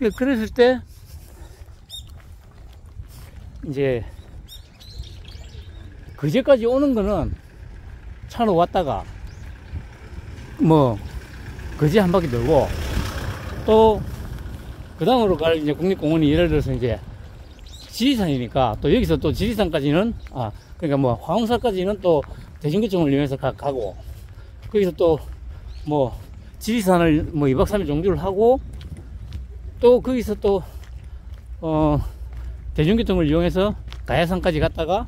그랬을 때 이제 그제까지 오는 거는 차로 왔다가 뭐 그제 한 바퀴 돌고 또 그 다음으로 갈 이제 국립공원이 예를 들어서 이제 지리산이니까 또 여기서 또 지리산까지는 그러니까 뭐 화엄사까지는 또 대중교통을 이용해서 가고 거기서 또 뭐 지리산을 뭐 2박 3일 정주를 하고 또 거기서 또 대중교통을 이용해서 가야산까지 갔다가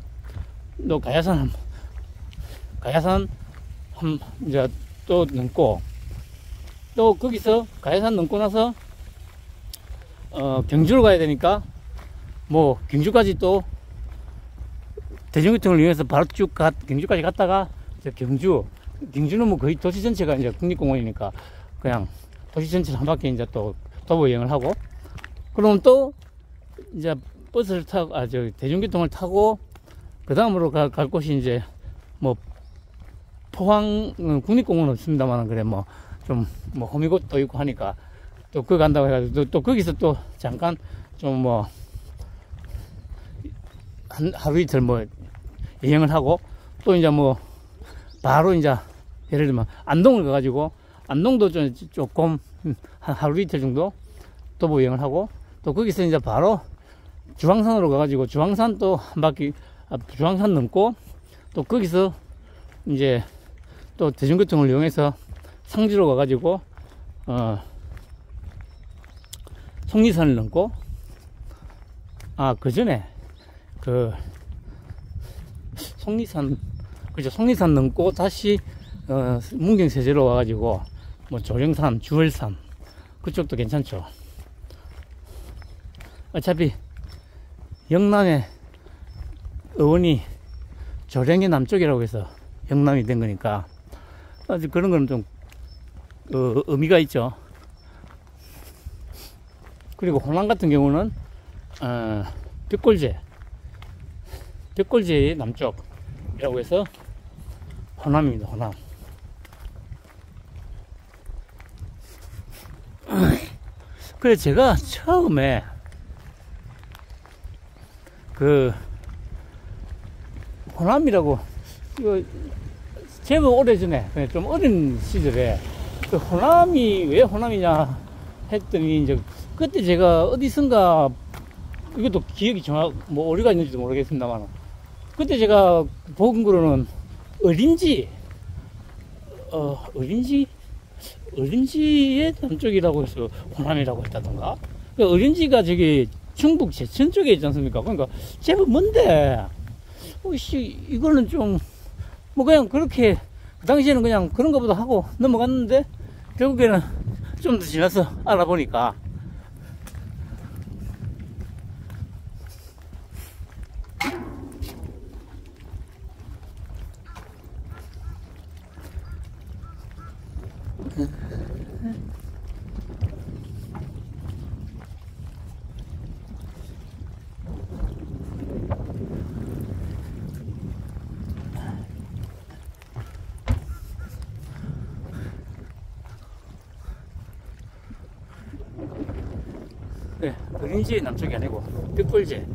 또 가야산 이제 또 넘고 또 거기서 가야산 넘고 나서 경주로 가야 되니까 뭐 경주까지 또 대중교통을 이용해서 바로 쭉 경주까지 갔다가 경주는 뭐 거의 도시 전체가 이제 국립공원이니까 그냥 도시 전체를 한 바퀴 이제 또 도보 여행을 하고 그럼 또 이제 버스를 타고 대중교통을 타고 그 다음으로 갈 곳이 이제 뭐 포항 국립공원은 없습니다만 그래 뭐 좀 뭐 호미곶도 있고 하니까 또 그거 간다고 해가지고 또 거기서 또 잠깐 좀 뭐 하루 이틀 뭐 여행을 하고 또 이제 뭐 바로 이제 예를 들면 안동을 가가지고 안동도 좀 조금 하루 이틀 정도 도보 여행을 하고 또 거기서 이제 바로 주황산으로 가가지고 주황산 또 한 바퀴 주황산 넘고 또 거기서 이제 또 대중교통을 이용해서 상주로 가가지고 속리산을 넘고 그 전에 속리산 넘고 다시 문경세제로 와가지고 뭐 조령산, 주월산 그쪽도 괜찮죠. 어차피 영남의 어원이 조령의 남쪽이라고 해서 영남이 된 거니까 아주 그런 거는 좀 의미가 있죠. 그리고 호남 같은 경우는 벽골제의 남쪽이라고 해서 호남입니다. 호남. 그래 제가 처음에 호남이라고 제법 오래전에 좀 어린 시절에 호남이 왜 호남이냐 했더니 이제 그때 제가 어디선가 이것도 기억이 뭐 오류가 있는지도 모르겠습니다만 그때 제가 본 거로는 어린지의 남쪽이라고 해서 호남이라고 했다던가. 어린지가 저기 충북 제천 쪽에 있지 않습니까? 그러니까 제법 먼데 이거는 좀 뭐 그냥 그렇게 그 당시에는 그냥 그런 거보다 하고 넘어갔는데 결국에는 좀 더 지나서 알아보니까 어린지의 남쪽이 아니고 벽골제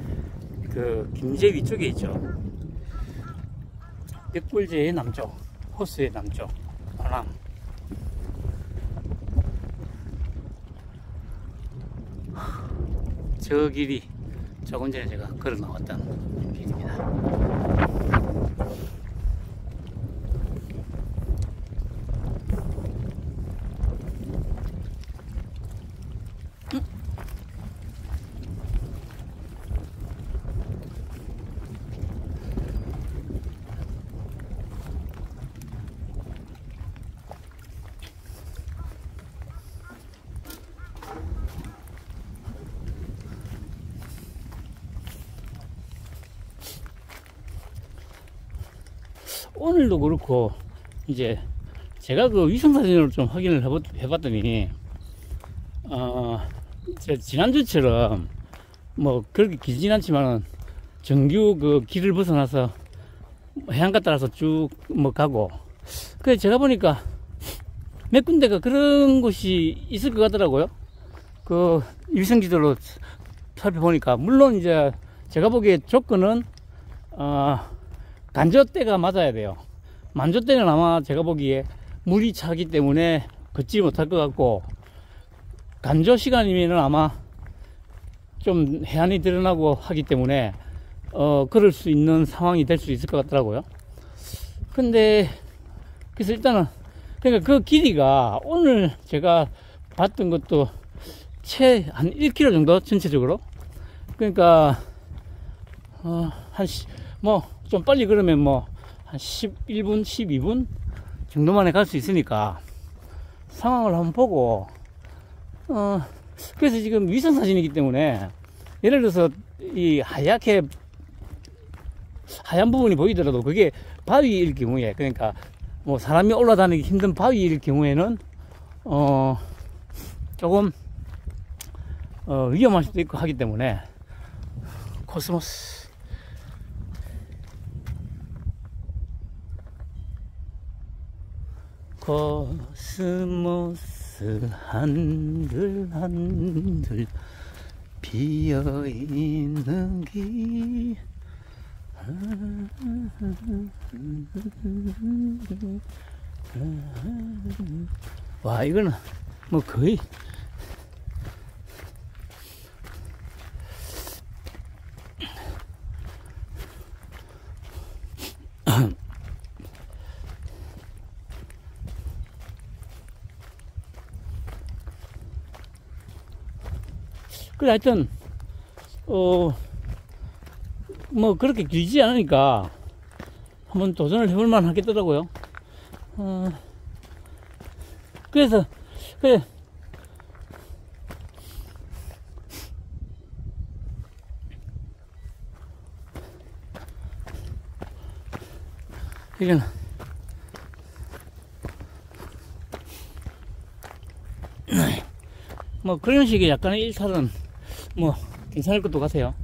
김제 위쪽에 있죠. 벽골제의 남쪽, 호수의 남쪽, 호남. 저 길이 조금 전에 제가 걸어 나왔던 길입니다. 오늘도 그렇고 이제 제가 그 위성사진으로 좀 확인을 해봤더니 지난주처럼 뭐 그렇게 길진 않지만은 정규 그 길을 벗어나서 해안가 따라서 쭉 뭐 가고 그래서 제가 보니까 몇 군데가 그런 곳이 있을 것 같더라고요. 그 위성지도로 살펴보니까, 물론 이제 제가 보기에 조건은 간저대가 맞아야 돼요. 만조대는 아마 제가 보기에 물이 차기 때문에 걷지 못할 것 같고, 간조 시간이면은 아마 좀 해안이 드러나고 하기 때문에 그럴 수 있는 상황이 될 수 있을 것 같더라고요. 근데 그래서 일단은, 그러니까 그 길이가 오늘 제가 봤던 것도 채 한 1km 정도 전체적으로. 그러니까 뭐 좀 빨리 걸으면 뭐 한 11분 12분 정도만에 갈 수 있으니까 상황을 한번 보고, 그래서 지금 위성사진이기 때문에 예를 들어서 이 하얗게 하얀 부분이 보이더라도 그게 바위일 경우에, 그러니까 뭐 사람이 올라다니기 힘든 바위일 경우에는 조금 위험할 수도 있고 하기 때문에. 코스모스 한들 한들 비어있는 길. 와, 이거는 뭐 거의 그래, 하여튼 뭐 그렇게 길지 않으니까 한번 도전을 해볼 만 하겠더라고요. 그래서 그래, 이건 뭐 그런 식의 약간의 일탈은 뭐 괜찮을 것도 같아요.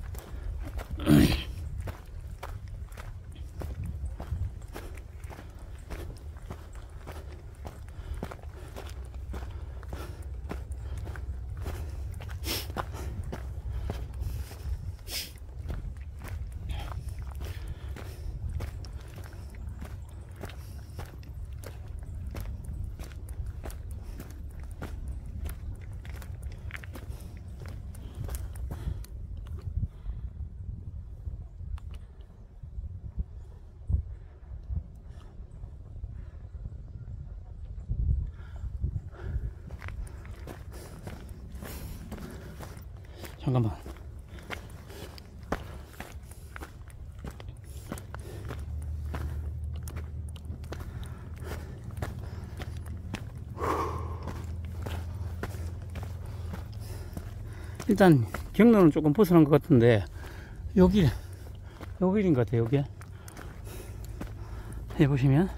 잠깐만. 일단 경로는 조금 벗어난 것 같은데 여기 길인 것 같아요. 여기 해보시면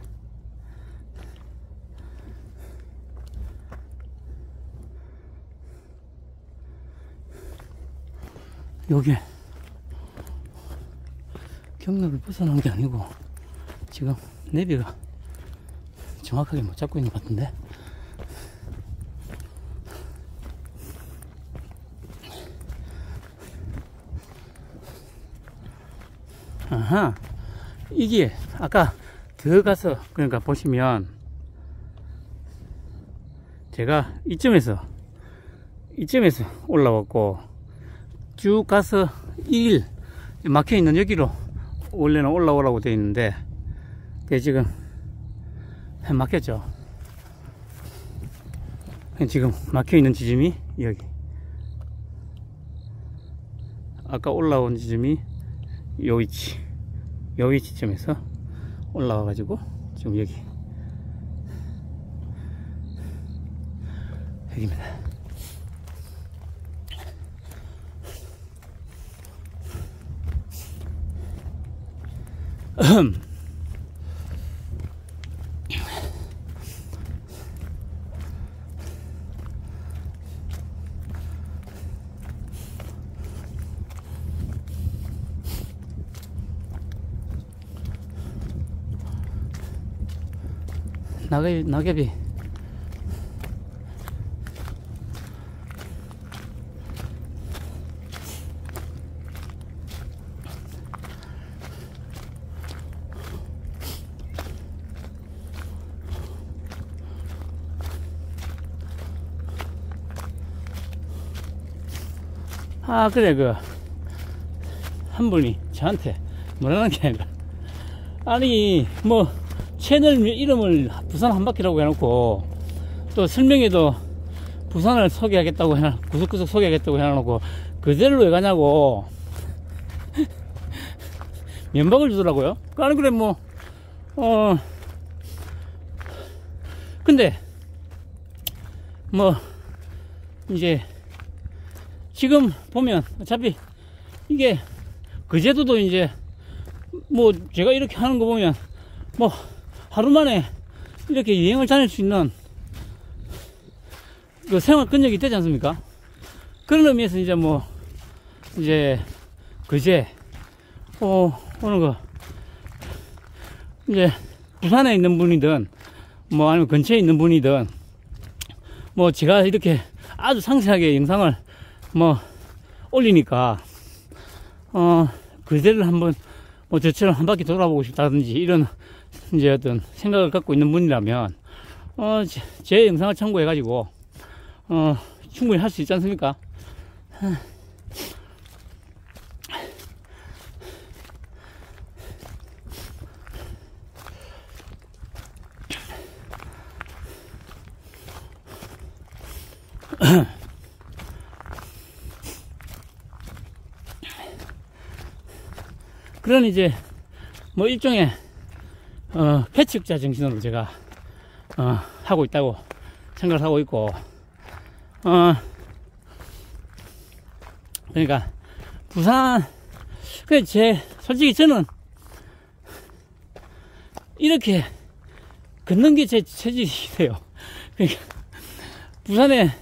여기 경로를 벗어난 게 아니고 지금 내비가 정확하게 못 잡고 있는 것 같은데. 아하, 이게 아까 들어가서, 그러니까 보시면 제가 이점에서 올라왔고 쭉 가서 이 길 막혀 있는 여기로 원래는 올라오라고 되어 있는데 그게 지금 막혔죠. 지금 막혀 있는 지점이 여기, 아까 올라온 지점이 요 위치점에서 올라와 가지고 지금 여기입니다. 낙엽이 아, 그래, 한 분이 저한테 뭐라는 게 아니라, 아니, 뭐, 채널 이름을 부산 한바퀴라고 해놓고, 또 설명에도 부산을 소개하겠다고 해놔, 구석구석 소개하겠다고 해놓고, 그대로 왜 가냐고, 면박을 주더라고요. 아니, 그래, 뭐, 근데, 뭐, 이제, 지금 보면, 어차피, 이게, 그제도도 이제, 뭐, 제가 이렇게 하는 거 보면, 뭐, 하루 만에 이렇게 여행을 다닐 수 있는, 그 생활 근력이 되지 않습니까? 그런 의미에서 이제 뭐, 이제, 그제, 오는 거, 이제, 부산에 있는 분이든, 뭐, 아니면 근처에 있는 분이든, 뭐, 제가 이렇게 아주 상세하게 영상을, 뭐, 올리니까, 그제를 한번, 뭐, 저처럼 한 바퀴 돌아보고 싶다든지, 이런, 이제 어떤 생각을 갖고 있는 분이라면, 제 영상을 참고해가지고, 충분히 할 수 있지 않습니까? 그런 이제 뭐 일종의 패측자 정신으로 제가 하고 있다고 생각을 하고 있고, 그러니까 부산, 솔직히 저는 이렇게 걷는 게 제 체질이에요. 그러니까 부산에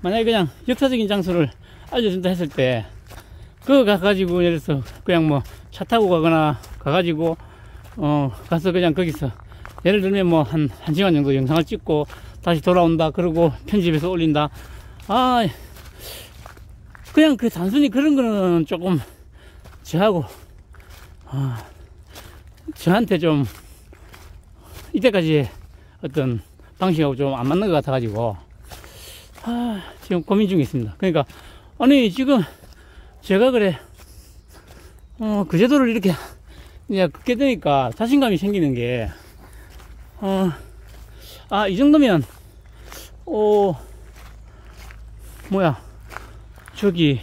만약에 그냥 역사적인 장소를 알려준다 했을 때, 그거 가가지고 예를 들어서 그냥 뭐 차 타고 가거나 가가지고 가서 그냥 거기서 예를 들면 뭐 한 시간 정도 영상을 찍고 다시 돌아온다, 그러고 편집해서 올린다. 그냥 단순히 그런 거는 조금 저하고 저한테 좀 이때까지 어떤 방식하고 좀 안 맞는 것 같아 가지고 지금 고민 중에 있습니다. 그러니까 아니 지금 제가 그래 그 제도를 이렇게 이제 걷게 되니까 자신감이 생기는 게, 이 정도면 뭐야, 저기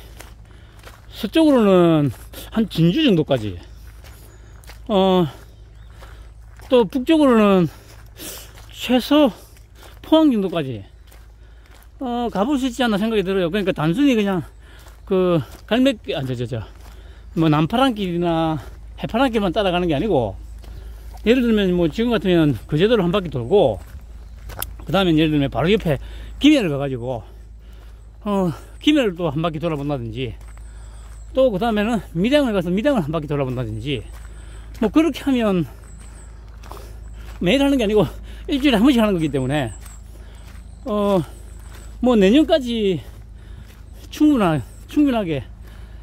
서쪽으로는 한 진주 정도까지, 또 북쪽으로는 최소 포항 정도까지 가볼 수 있지 않나 생각이 들어요. 그러니까 단순히 그냥 갈매길, 뭐 남파랑길이나 해파랑길만 따라가는 게 아니고, 예를 들면 뭐 지금 같으면 그 제도를 한 바퀴 돌고, 그 다음에 예를 들면 바로 옆에 김해를 가가지고 김해를 또 한 바퀴 돌아본다든지, 또 그 다음에는 밀양을 가서 밀양을 한 바퀴 돌아본다든지, 뭐 그렇게 하면 매일 하는 게 아니고 일주일에 한 번씩 하는 거기 때문에 뭐 내년까지 충분하게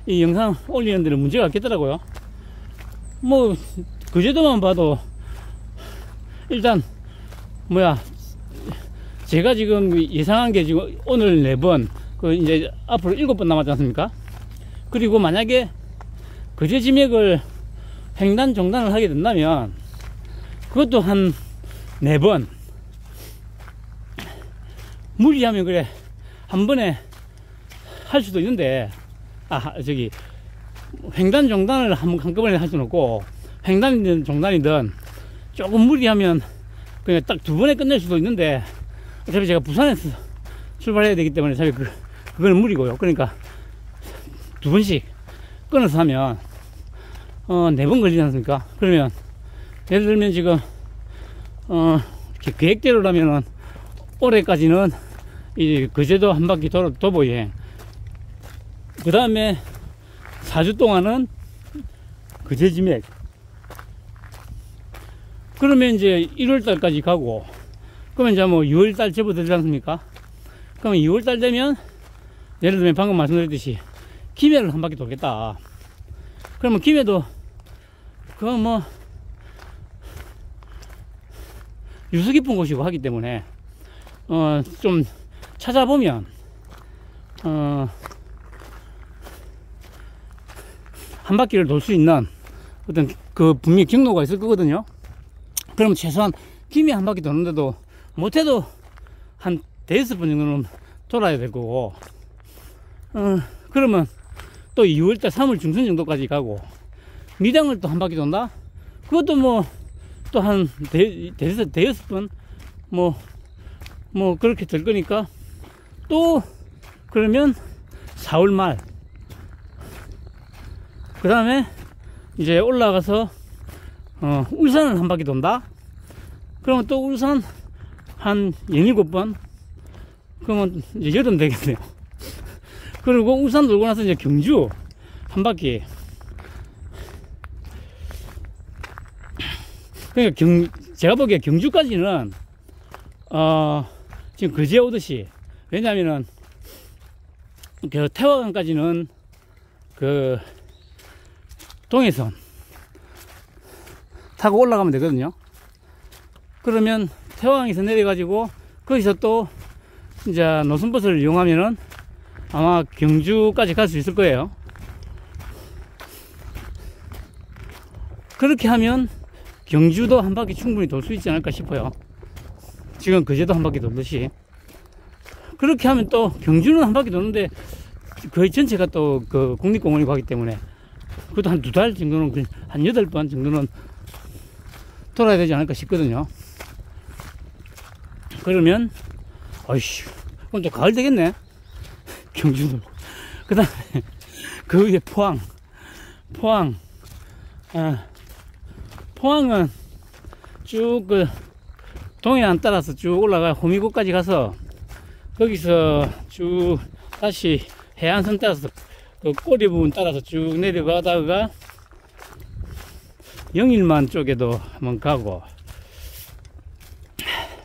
이 영상 올리는 데는 문제가 없겠더라고요. 뭐 그제도만 봐도 일단 제가 지금 예상한 게 지금 오늘 4번, 이제 앞으로 7번 남았지 않습니까? 그리고 만약에 그제 지맥을 횡단 종단을 하게 된다면 그것도 한 4번, 무리하면 그래 한 번에 할 수도 있는데, 횡단 종단을 한꺼번에 할 수는 없고, 횡단이든 종단이든 조금 무리하면 그냥 딱 2번에 끝낼 수도 있는데, 어차피 제가 부산에서 출발해야 되기 때문에 어차피 그건 무리고요. 그러니까 2번씩 끊어서 하면 4번 걸리지 않습니까? 그러면 예를 들면 지금 계획대로라면은 올해까지는 이 거제도 한 바퀴 도보 여행, 그 다음에 4주 동안은 거제지맥, 그러면 이제 1월달까지 가고, 그러면 이제 뭐 6월달 접어들지 않습니까? 그러면 6월달 되면 예를 들면 방금 말씀드렸듯이 김해를 한 바퀴 돌겠다. 그러면 김해도 그건 뭐 유수 깊은 곳이고 하기 때문에 좀 찾아보면 한 바퀴를 돌 수 있는 어떤 그 분명히 경로가 있을 거거든요. 그러면 최소한 김해 한 바퀴 도는데도 못해도 한 5번 정도는 돌아야 될 거고, 그러면 또 2월달 3월 중순 정도까지 가고, 미장을 또 한 바퀴 돈다? 그것도 뭐 또 한 5번 뭐 그렇게 될 거니까, 또 그러면 4월 말 그 다음에 이제 올라가서 울산을 한 바퀴 돈다? 그러면 또 울산 한 6-7번, 그러면 이제 여름 되겠네요. 그리고 울산 돌고 나서 이제 경주 한 바퀴. 그러니까 제가 보기에 경주까지는 지금 그제 오듯이, 왜냐면은 그 태화강까지는 그 동해선 타고 올라가면 되거든요. 그러면 태화강에서 내려가지고 거기서 또 이제 노선버스를 이용하면은 아마 경주까지 갈 수 있을 거예요. 그렇게 하면 경주도 한 바퀴 충분히 돌 수 있지 않을까 싶어요. 지금 그제도 한 바퀴 돌듯이. 그렇게 하면 또 경주는 한 바퀴 도는데 거의 전체가 또 그 국립공원이고 하기 때문에 그것도 한 2달 정도는, 한 8번 정도는 돌아야 되지 않을까 싶거든요. 그러면 어이씨, 그럼 또 가을 되겠네. 경주도. 그 다음에 그 위에 포항은 쭉 그 동해안 따라서 쭉 올라가 호미곶까지 가서 거기서 쭉 다시 해안선 따라서 그 꼬리 부분 따라서 쭉 내려가다가 영일만 쪽에도 한번 가고,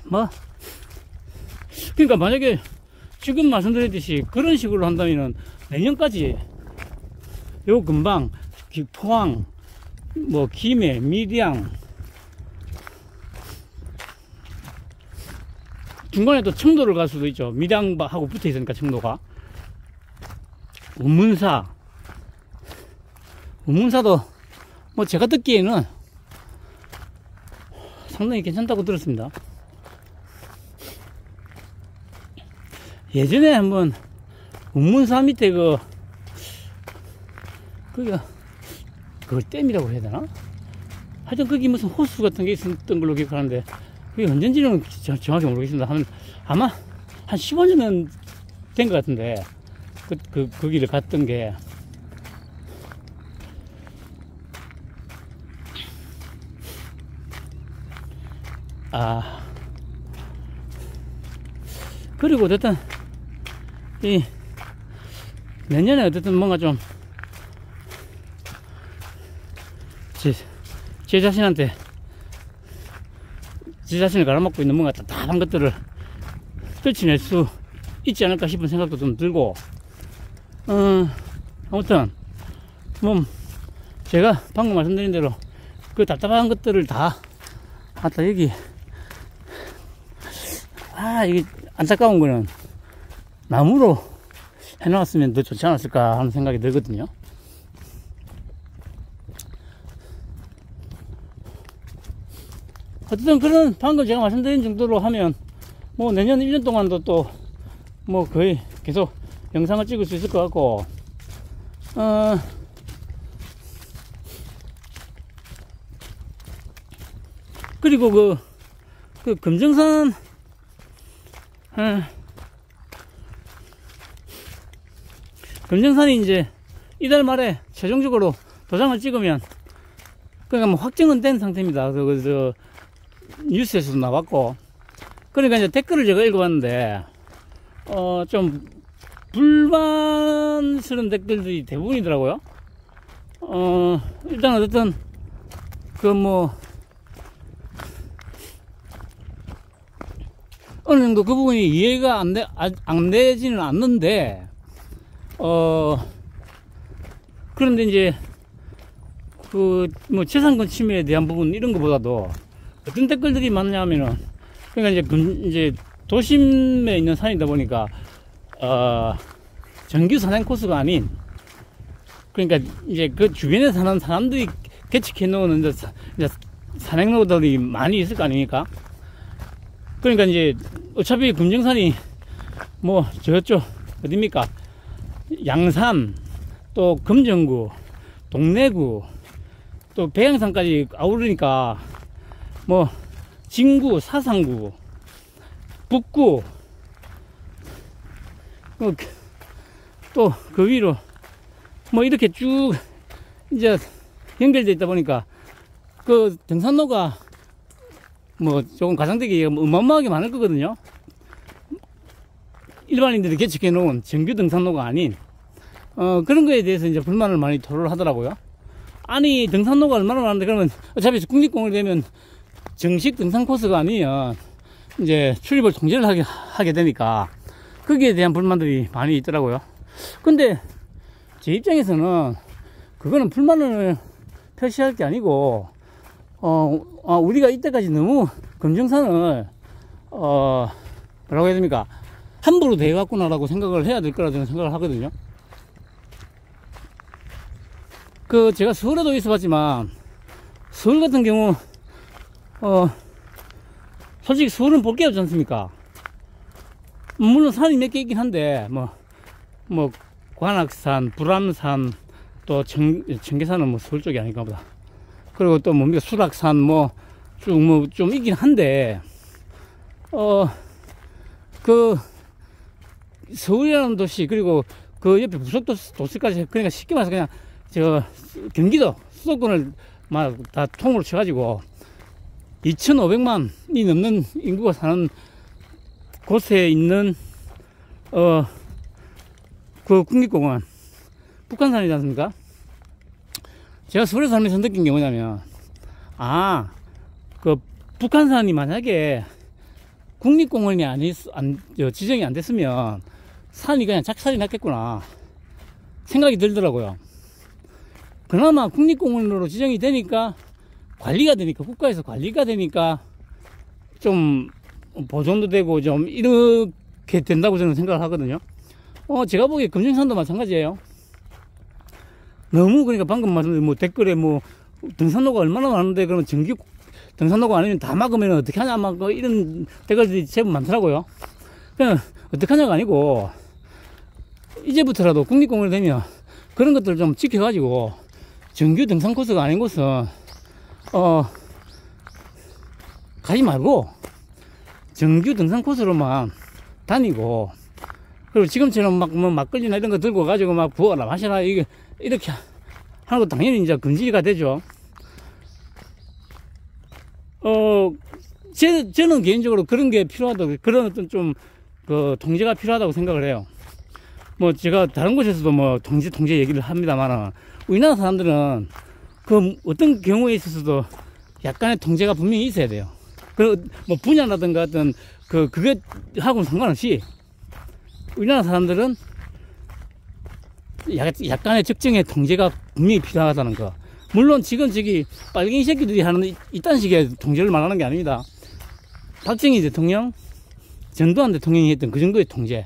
뭐 그러니까 만약에 지금 말씀드렸듯이 그런 식으로 한다면은 내년까지 요 금방 포항, 뭐 김해, 밀양, 중간에 또 청도를 갈 수도 있죠. 밀양하고 붙어 있으니까 청도가. 운문사도 뭐 제가 듣기에는 상당히 괜찮다고 들었습니다. 예전에 한번 운문사 밑에 그걸 댐이라고 해야 되나? 하여튼 거기 무슨 호수 같은 게 있었던 걸로 기억하는데, 그게 언젠지는 정확히 모르겠습니다. 아마 한 15년은 된 것 같은데, 거기를 갔던 게. 그리고 어쨌든 내년에 어쨌든 뭔가 좀 제 자신한테, 제 자신을 갈아먹고 있는 뭔가 답답한 것들을 떨쳐낼 수 있지 않을까 싶은 생각도 좀 들고, 아무튼 뭐 제가 방금 말씀드린 대로 그 답답한 것들을 다 여기, 이게 안타까운 거는 나무로 해놨으면 더 좋지 않았을까 하는 생각이 들거든요. 어쨌든 그런 방금 제가 말씀드린 정도로 하면 뭐 내년 1년 동안도 또 뭐 거의 계속 영상을 찍을 수 있을 것 같고, 그리고 그 금정산, 금정산이 이제 이달 말에 최종적으로 도장을 찍으면, 그러니까 뭐 확정은 된 상태입니다. 뉴스에서도 나왔고. 그러니까 이제 댓글을 제가 읽어봤는데, 좀 불만스러운 댓글들이 대부분이더라고요. 일단 어쨌든 어느 정도 그 부분이 이해가 안 되지는 않는데, 그런데 이제 재산권 침해에 대한 부분 이런 것보다도 어떤 댓글들이 많냐면은, 그러니까 이제 도심에 있는 산이다 보니까 정규 산행 코스가 아닌 그러니까 이제 그 주변에 사는 사람들이 개척해 놓은 이제 산행로들이 많이 있을 거 아닙니까? 그러니까 이제 어차피 금정산이 뭐 저쪽 어딥니까? 양산, 또 금정구, 동래구, 또 백양산까지 아우르니까 뭐 진구, 사상구, 북구, 또 그 위로 뭐 이렇게 쭉 이제 연결되어 있다 보니까 그 등산로가 뭐 조금 가상되게 어마어마하게 많을 거거든요. 일반인들이 개척해 놓은 정규 등산로가 아닌 그런 거에 대해서 이제 불만을 많이 토로를 하더라고요. 아니 등산로가 얼마나 많은데 그러면 어차피 국립공원이 되면 정식 등산 코스가 아니면 이제 출입을 통제를 하게 되니까 거기에 대한 불만들이 많이 있더라고요. 근데 제 입장에서는 그거는 불만을 표시할 게 아니고 우리가 이때까지 너무 금정산을 뭐라고 해야 됩니까? 함부로 대해왔구나라고 생각을 해야 될 거라 저는 생각을 하거든요. 그 제가 서울에도 있어봤지만 서울 같은 경우 솔직히 서울은 볼 게 없지 않습니까? 물론 산이 몇 개 있긴 한데 뭐 관악산, 불암산, 또 청계산은 뭐 서울 쪽이 아닌가 보다. 그리고 또 뭡니까 수락산 쭉 좀 있긴 한데 그 서울이라는 도시 그리고 그 옆에 부속 도시까지 그러니까 쉽게 말해서 그냥 저 경기도 수도권을 막 다 통으로 쳐가지고 2,500만이 넘는 인구가 사는 곳에 있는 그 국립공원 북한산이지 않습니까? 제가 서울에 살면서 느낀 게 뭐냐면 그 북한산이 만약에 국립공원이 지정이 안 됐으면 산이 그냥 작살이 났겠구나 생각이 들더라고요. 그나마 국립공원으로 지정이 되니까 관리가 되니까 국가에서 관리가 되니까 좀 보존도 되고 좀 이렇게 된다고 저는 생각을 하거든요. 제가 보기에 금정산도 마찬가지예요. 너무 그러니까 방금 말씀드린 뭐 댓글에 뭐 등산로가 얼마나 많은데 그러면 정규 등산로가 아니면 다 막으면 어떻게 하냐 막 이런 댓글들이 제법 많더라고요. 그냥 어떻게 하냐가 아니고 이제부터라도 국립공원이 되면 그런 것들을 좀 지켜가지고 정규 등산 코스가 아닌 곳은 가지 말고 정규 등산 코스로만 다니고 그리고 지금처럼 뭐 막걸리나 이런 거 들고 가지고 막 부어라 마셔라 이렇게 하는 거 당연히 이제 금지가 되죠. 저는 개인적으로 그런 게 필요하다고, 그런 어떤 좀, 통제가 필요하다고 생각을 해요. 뭐, 제가 다른 곳에서도 뭐, 통제 얘기를 합니다만은, 우리나라 사람들은 그 어떤 경우에 있어서도 약간의 통제가 분명히 있어야 돼요. 뭐, 분야라든가 어떤, 그게 하고는 상관없이, 우리나라 사람들은 약간의 적정의 통제가 분명히 필요하다는 거. 물론 지금 빨갱이 새끼들이 하는 이딴 식의 통제를 말하는 게 아닙니다. 박정희 대통령, 전두환 대통령이 했던 그 정도의 통제.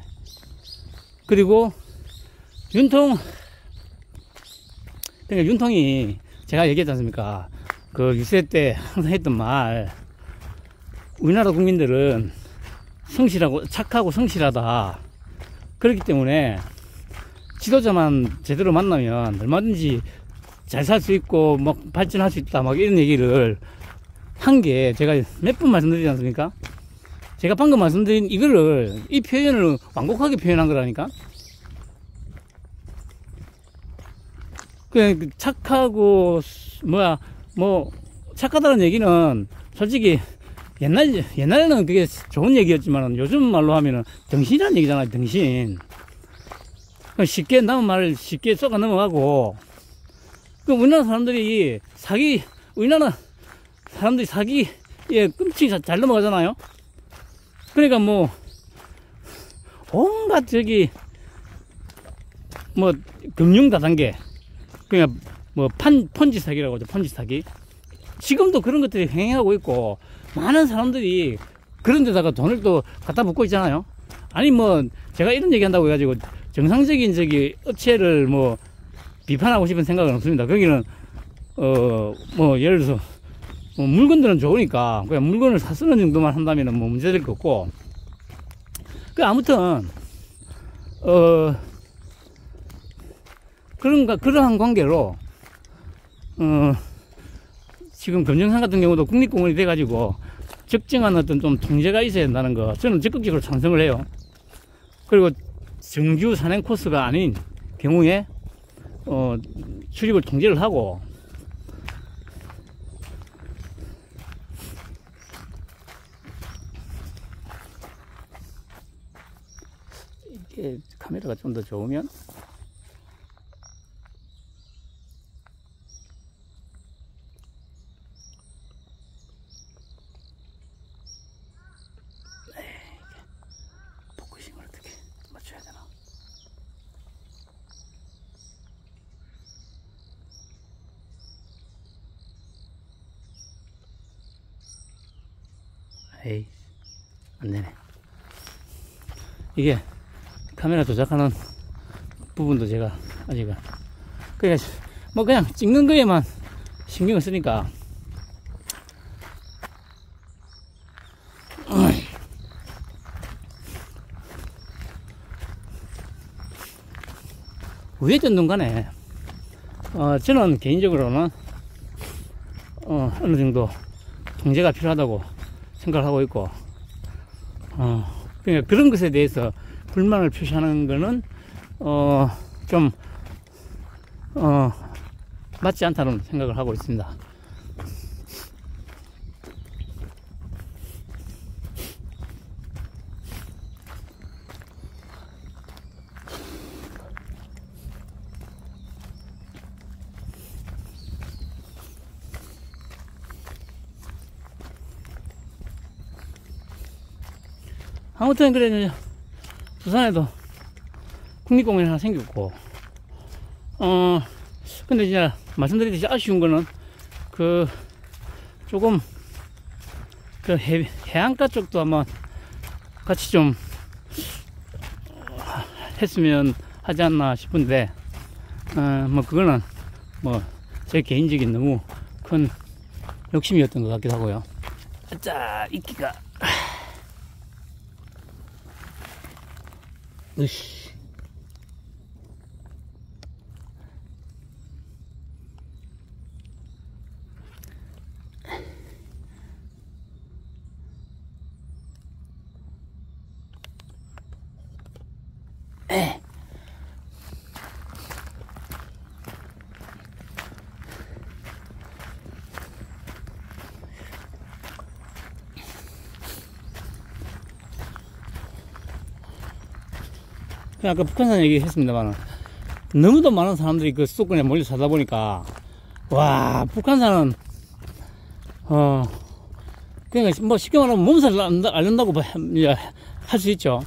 그리고 그러니까 윤통이 제가 얘기했지 않습니까? 그 유세 때 항상 했던 말, 우리나라 국민들은 착하고 성실하다. 그렇기 때문에 지도자만 제대로 만나면 얼마든지 잘 살 수 있고 막 발전할 수 있다 막 이런 얘기를 한 게 제가 몇 번 말씀드리지 않습니까? 제가 방금 말씀드린 이 표현을 완곡하게 표현한 거라니까. 그냥 착하고 착하다는 얘기는 솔직히 옛날에는 그게 좋은 얘기였지만 요즘 말로 하면은 등신이라는 얘기잖아요. 등신. 쉽게 남은 말을 쉽게 쏘가 넘어가고, 우리나라 사람들이 사기에 끔찍이 잘 넘어가잖아요. 그러니까 온갖 금융 다단계, 그냥 펀지 사기라고 하죠. 펀지 사기. 지금도 그런 것들이 행해하고 있고, 많은 사람들이 그런 데다가 돈을 또 갖다 붓고 있잖아요. 아니 제가 이런 얘기 한다고 해가지고 정상적인 업체를 비판하고 싶은 생각은 없습니다. 거기는 뭐 예를 들어서 뭐 물건들은 좋으니까 그냥 물건을 사 쓰는 정도만 한다면 뭐 문제될 거 없고, 그 아무튼 그러한 관계로 지금 금정산 같은 경우도 국립공원이 돼가지고 적정한 어떤 좀 통제가 있어야 된다는 거 저는 적극적으로 찬성을 해요. 그리고 정규 산행 코스가 아닌 경우에 출입을 통제를 하고, 이게 카메라가 좀 더 좋으면 포커싱을 어떻게 맞춰야 되나. 에이, 안 되네. 이게 카메라 조작하는 부분도 제가 아직은 그냥 찍는 거에만 신경을 쓰니까 어쨌든 간에 저는 개인적으로는 어느 정도 통제가 필요하다고 생각을 하고 있고, 그러니까 그런 것에 대해서 불만을 표시하는 거는 좀 맞지 않다는 생각을 하고 있습니다. 아무튼 그래, 부산에도 국립공원이 하나 생겼고, 근데 진짜 말씀드리듯이 아쉬운 거는 조금 해안가 쪽도 한번 같이 좀 했으면 하지 않나 싶은데, 뭐 그거는 뭐 제 개인적인 너무 큰 욕심이었던 것 같기도 하고요. 자, 이끼가 으씨. 아까 북한산 얘기했습니다만 너무도 많은 사람들이 그 수도권에 몰려 사다 보니까, 와, 북한산은 그러니까 뭐 쉽게 말하면 몸살을 앓는다고 할 수 있죠.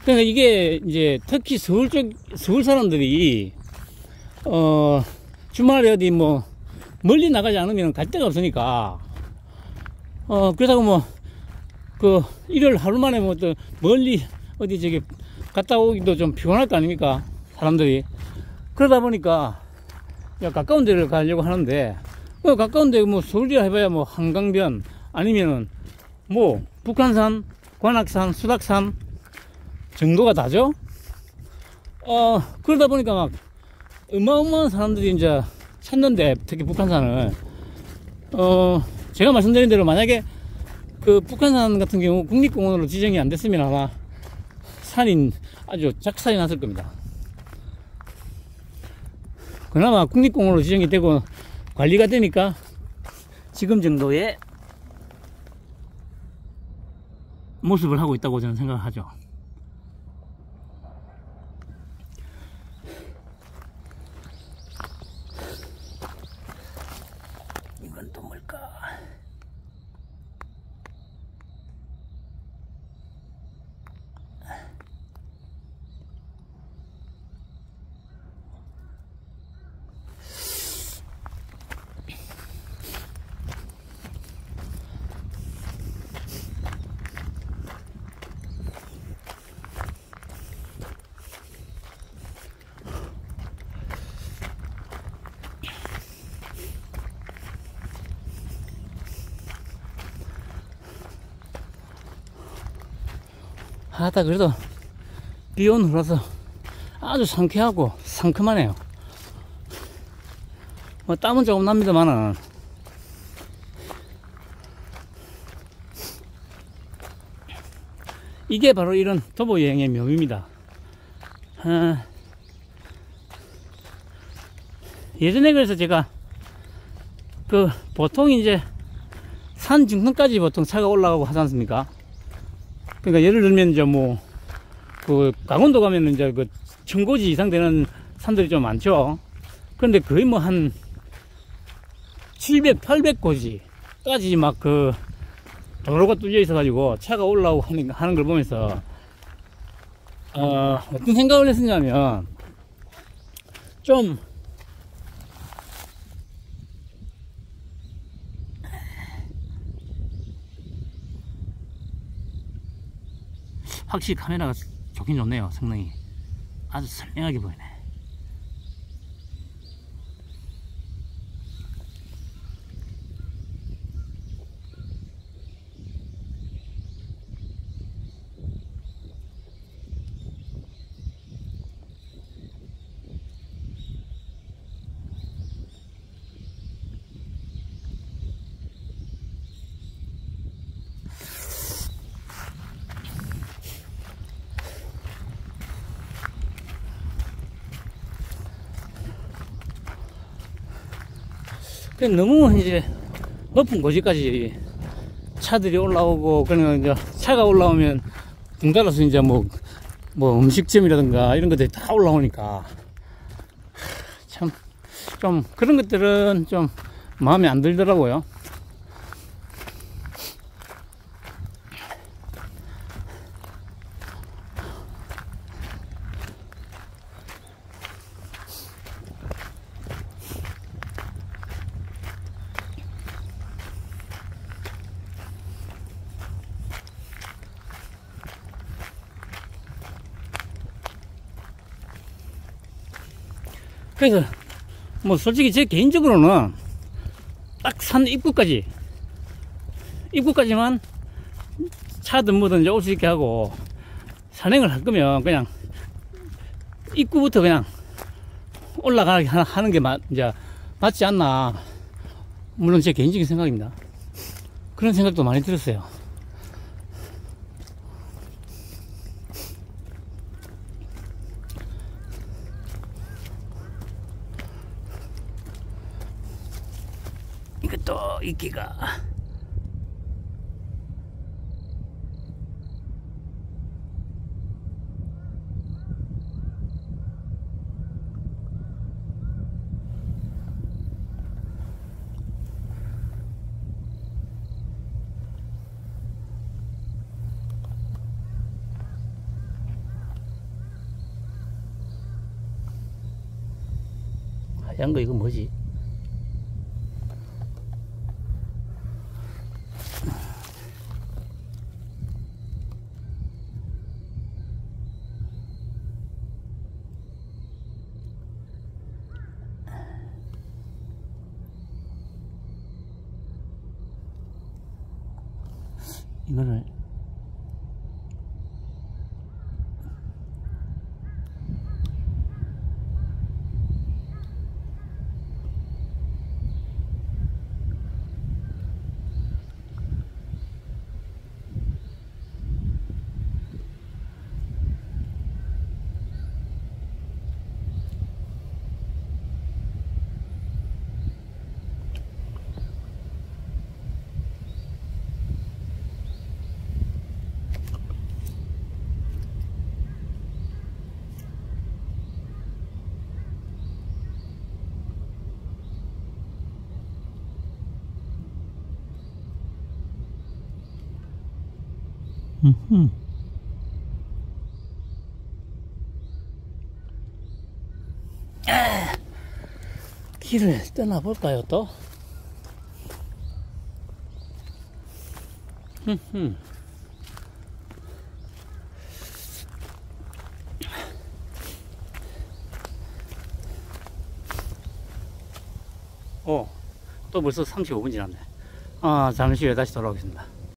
그러니까 이게 이제 특히 서울 사람들이 주말에 어디 뭐 멀리 나가지 않으면 갈 데가 없으니까, 그러다가 뭐 일요일 하루 만에 뭐 또 멀리 어디 저기 갔다 오기도 좀 피곤할 거 아닙니까, 사람들이. 그러다 보니까 가까운 데를 가려고 하는데, 가까운 데 뭐 서울이라 해봐야 뭐 한강변 아니면은 뭐 북한산, 관악산, 수락산 정도가 다죠. 그러다 보니까 막 어마어마한 사람들이 이제 찾는데, 특히 북한산을 제가 말씀드린 대로 만약에 그 북한산 같은 경우 국립공원으로 지정이 안 됐으면 아마 아주 작살이 났을 겁니다. 그나마 국립공원으로 지정이 되고 관리가 되니까 지금 정도의 모습을 하고 있다고 저는 생각을 하죠. 이건 또 뭘까? 하다 그래도 비 오는 후라서 아주 상쾌하고 상큼하네요. 뭐 땀은 조금 납니다만은 이게 바로 이런 도보 여행의 묘미입니다. 예전에 그래서 제가 보통 이제 산 중턱까지 보통 차가 올라가고 하지 않습니까? 그러니까 예를 들면 이제 강원도 가면은 이제 1000고지 이상 되는 산들이 좀 많죠. 그런데 거의 뭐 한 700, 800고지까지 막 도로가 뚫려 있어가지고 차가 올라오고 하는 걸 보면서, 어떤 생각을 했었냐면, 좀, 확실히 카메라가 좋긴 좋네요. 성능이 아주 선명하게 보이네. 너무 이제 높은 고지까지 차들이 올라오고, 그러면 이제 차가 올라오면 덩달아서 이제 뭐 음식점이라든가 이런 것들이 다 올라오니까 참 좀 그런 것들은 좀 마음에 안 들더라고요. 그래서 뭐 솔직히 제 개인적으로는 딱 산 입구까지만 차든 뭐든 이제 올 수 있게 하고 산행을 할 거면 그냥 입구부터 그냥 올라가게 하는 게 이제 맞지 않나. 물론 제 개인적인 생각입니다. 그런 생각도 많이 들었어요. 이것도 있기가. 하얀 거 이거 뭐지? 이거를 길을 떠나볼까요 또? 또 벌써 35분 지났네. 잠시 후에 다시 돌아오겠습니다.